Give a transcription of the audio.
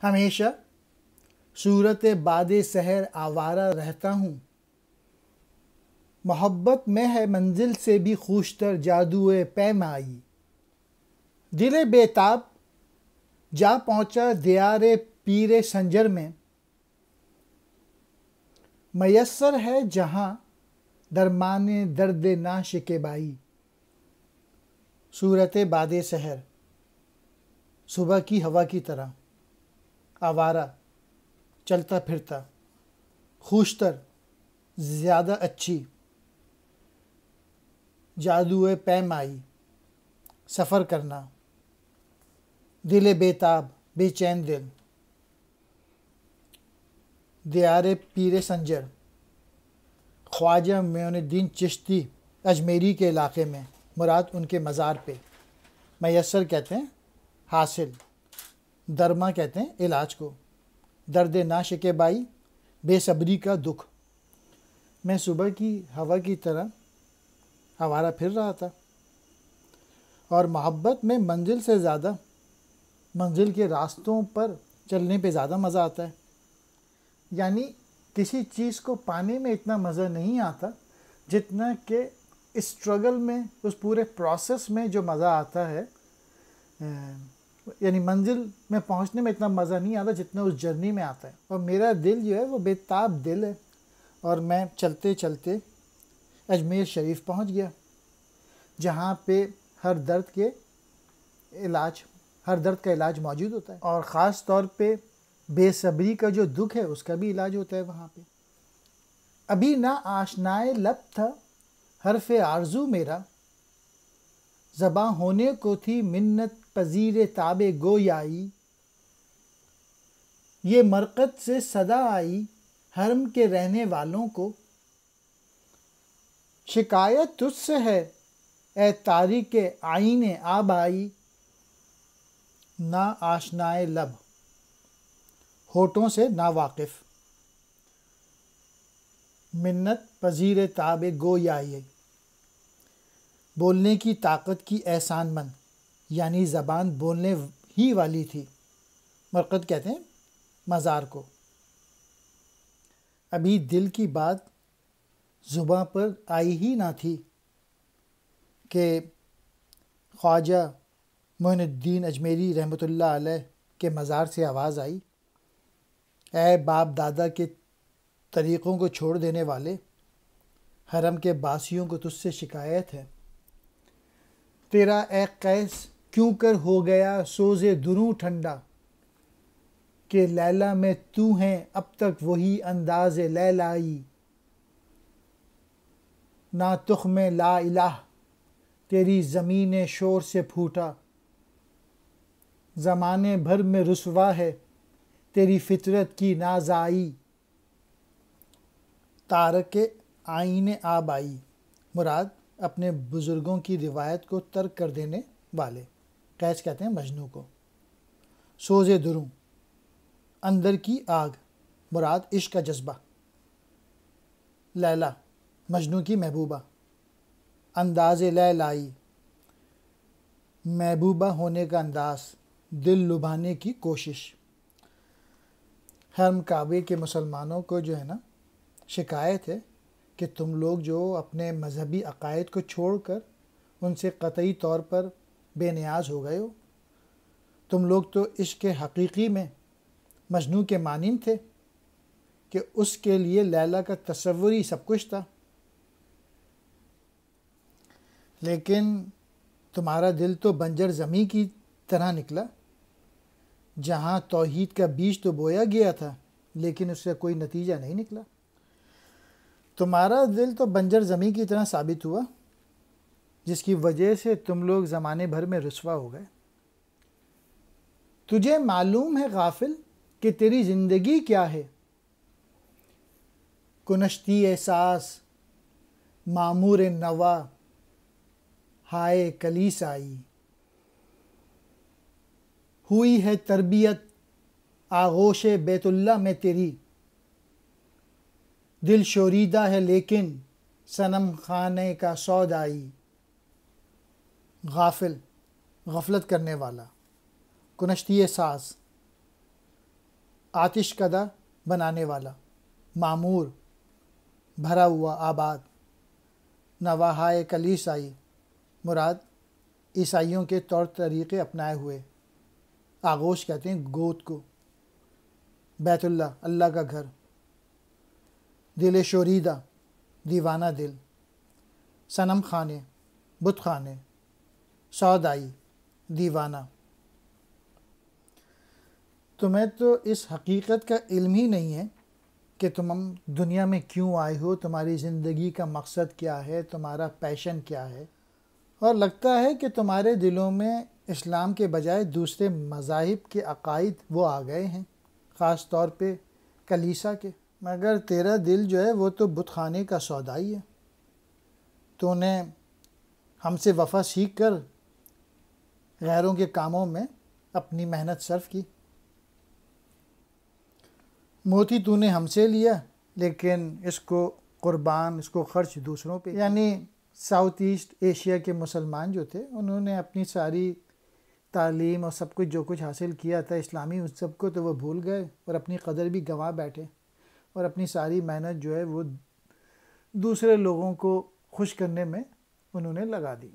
ہمیشہ صورت باد سحر آوارہ رہتا ہوں، محبت میں ہے منزل سے بھی خوشتر جادوئے پیمائی، دل بےتاب جا پہنچا دیار پیر سنجر میں، میسر ہے جہاں درمان درد ناشکبائی۔ صورت باد سحر، صبح کی ہوا کی طرح، آوارہ، چلتا پھرتا، خوشتر، زیادہ اچھی، جادوئے پیمائی، سفر کرنا، دل بےتاب، بے چین دل، دیار پیر سنجر، خواجہ معین الدین چشتی اجمیری کے علاقے میں، مراد ان کے مزار پہ۔ میسر کہتے ہیں حاصل، درما کہتے ہیں علاج کو، درد ناشکبائی، بے صبری کا دکھ۔ میں صبح کی ہوا کی طرح آوارہ پھر رہا تھا، اور محبت میں منزل سے زیادہ منزل کے راستوں پر چلنے پہ زیادہ مزہ آتا ہے۔ یعنی کسی چیز کو پانے میں اتنا مزہ نہیں آتا جتنا کہ اسٹرگل میں، اس پورے پروسیس میں جو مزہ آتا ہے، یعنی منزل میں پہنچنے میں اتنا مزہ نہیں آتا جتنا اس جرنی میں آتا ہے۔ اور میرا دل جو ہے وہ بےتاب دل ہے، اور میں چلتے چلتے اجمیر شریف پہنچ گیا، جہاں پہ ہر درد کا علاج موجود ہوتا ہے، اور خاص طور پہ بے صبری کا جو دکھ ہے اس کا بھی علاج ہوتا ہے وہاں پہ۔ ابھی نہ آشنائے لب تھا حرف آرزو میرا، زباں ہونے کو تھی منت پذیر تاب گویائی، یہ مرقد سے صدا آئی حرم کے رہنے والوں کو، شکایت تجھ سے ہے اے تاریک آئین آبائی، نا آشنائے لب، ہونٹوں سے نا واقف، منت پذیر تاب گویائی، بولنے کی طاقت کی احسان مند، یعنی زبان بولنے ہی والی تھی۔ مرقد کہتے ہیں مزار کو۔ ابھی دل کی بات زباں پر آئی ہی نہ تھی کہ خواجہ معین الدین اجمیری رحمۃ اللہ علیہ کے مزار سے آواز آئی، اے باپ دادا کے طریقوں کو چھوڑ دینے والے، حرم کے باسیوں کو تجھ سے شکایت ہے، تیرا اے قیس کیوں کر ہو گیا سوز دروں ٹھنڈا، کہ لیلا میں تو ہیں اب تک وہی انداز لیلائی، نہ تخم لا الہ تیری زمین شور سے پھوٹا، زمانے بھر میں رسوا ہے تیری فطرت کی نازائی، تارک آئین آبائی، مراد اپنے بزرگوں کی روایت کو ترک کر دینے والے، قیس کہتے ہیں مجنوں کو۔ سوز دروں، اندر کی آگ، مراد عشق کا جذبہ۔ لیلا، مجنوں کی محبوبہ۔ انداز لیلائی، محبوبہ ہونے کا انداز، دل لبھانے کی کوشش۔ حرم کعبے کے مسلمانوں کو جو ہے نا شکایت ہے کہ تم لوگ جو اپنے مذہبی عقائد کو چھوڑ کر ان سے قطعی طور پر بے نیاز ہو گئے ہو، تم لوگ تو عشق حقیقی میں مجنوں کے مانند تھے کہ اس کے لیے لیلا کا تصور ہی سب کچھ تھا، لیکن تمہارا دل تو بنجر زمیں کی طرح نکلا، جہاں توحید کا بیج تو بویا گیا تھا لیکن اس سے کوئی نتیجہ نہیں نکلا۔ تمہارا دل تو بنجر زمیں کی طرح ثابت ہوا، جس کی وجہ سے تم لوگ زمانے بھر میں رسوا ہو گئے۔ تجھے معلوم ہے غافل کہ تیری زندگی کیا ہے، کنشتی احساس معمور نوا ہائے کلیسائی، ہوئی ہے تربیت آغوش بیت اللہ میں تیری، دل شوریدہ ہے لیکن صنم خانے کا سودائی۔ غافل، غفلت کرنے والا، کنشتی ساز، آتش کدہ بنانے والا، معمور، بھرا ہوا، آباد۔ نواحائے کلیسائی، مراد عیسائیوں کے طور طریقے اپنائے ہوئے، آغوش کہتے ہیں گوت کو۔ بیت اللہ، اللہ کا گھر۔ دل شوریدہ، دیوانہ دل۔ صنم خانے، بت خانے۔ سودائی، دیوانہ۔ تمہیں تو اس حقیقت کا علم ہی نہیں ہے کہ تم دنیا میں کیوں آئے ہو، تمہاری زندگی کا مقصد کیا ہے، تمہارا پیشن کیا ہے، اور لگتا ہے کہ تمہارے دلوں میں اسلام کے بجائے دوسرے مذاہب کے عقائد وہ آ گئے ہیں، خاص طور پہ کلیسا کے۔ مگر تیرا دل جو ہے وہ تو بت خانے کا سودائی ہے۔ تو نے ہم سے وفا سیکھ کر غیروں کے کاموں میں اپنی محنت صرف کی۔ موتی تو نے ہم سے لیا، لیکن اس کو قربان، اس کو خرچ دوسروں پہ۔ یعنی ساؤتھ ایسٹ ایشیا کے مسلمان جو تھے، انہوں نے اپنی ساری تعلیم اور سب کچھ جو کچھ حاصل کیا تھا اسلامی، اس سب کو تو وہ بھول گئے اور اپنی قدر بھی گنوا بیٹھے، اور اپنی ساری محنت جو ہے وہ دوسرے لوگوں کو خوش کرنے میں انہوں نے لگا دی۔